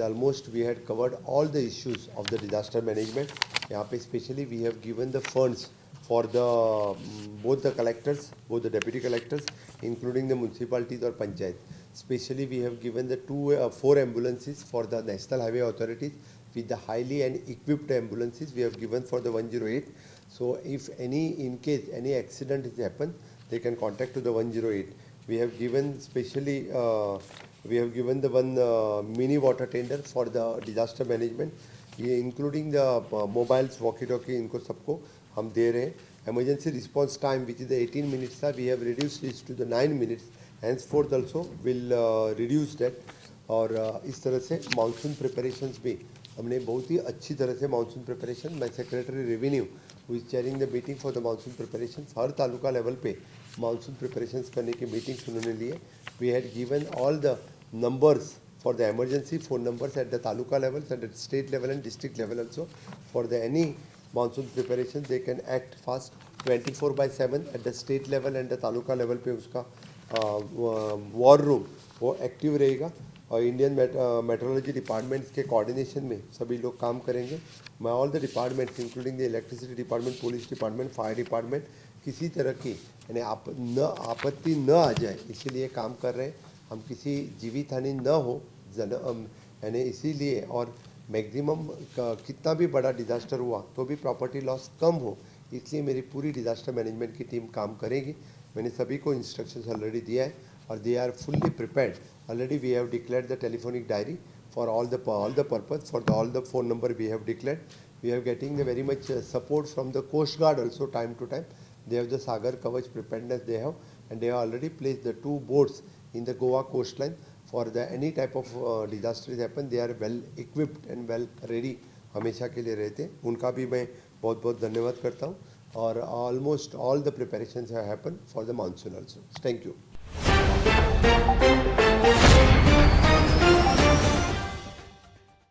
is almost we had covered all the issues of the disaster management. यहाँ पे specially we have given the funds for the both the collectors, both the deputy collectors, including the municipalities or panchayat. Especially we have given the 4 ambulances for the National Highway Authorities with the highly and equipped ambulances we have given for the 108. So if any, in case any accident has happened, they can contact to the 108. We have given specially, we have given the one mini water tender for the disaster management, ये including the mobiles, walkie-talkie, इनको सबको हम दे रहे हैं. Emergency response time, which is the 18 minutes था, we have reduced it to the 9 minutes. Henceforth also will reduce that. और इस तरह से मानसून प्रिपरेशंस भी हमने बहुत ही अच्छी तरह से मानसून प्रिपरेशन, मैं secretary revenue who is chairing the meeting for the monsoon preparations, हर तालुका लेवल पे मानसून प्रिपरेशंस करने की मीटिंग्स उन्होंने लिए. We had given all the numbers for the emergency phone numbers at the taluka level, at the state level and district level also. For the any monsoon preparation, they can act fast 24/7 at the state level and the taluka level पे उसका war room वो active रहेगा. और Indian metrology departments के coordination में सभी लोग काम करेंगे. मैं all the departments including the electricity department, police department, fire department, किसी तरह की यानी आपत्ति न आ जाए इसीलिए काम कर रहे हैं. हम किसी जीवित हानि न हो यानी इसीलिए, और मैक्सिमम कितना भी बड़ा डिज़ास्टर हुआ तो भी प्रॉपर्टी लॉस कम हो, इसलिए मेरी पूरी डिज़ास्टर मैनेजमेंट की टीम काम करेगी. मैंने सभी को इंस्ट्रक्शंस ऑलरेडी दिया है और they are fully prepared. Already we have declared the telephonic diary for all the purpose, for all the phone number we have declared. We are getting the very much support from the Coast Guard also time to time. They have the Sagar Kavach preparedness they have, and they have already placed the 2 boats in the Goa coastline for the any type of disasters happen. They are well equipped and well ready, हमेशा के लिए रहते हैं. उनका भी मैं बहुत बहुत धन्यवाद करता हूँ. और almost all the preparations have happened for the monsoon also. Thank you.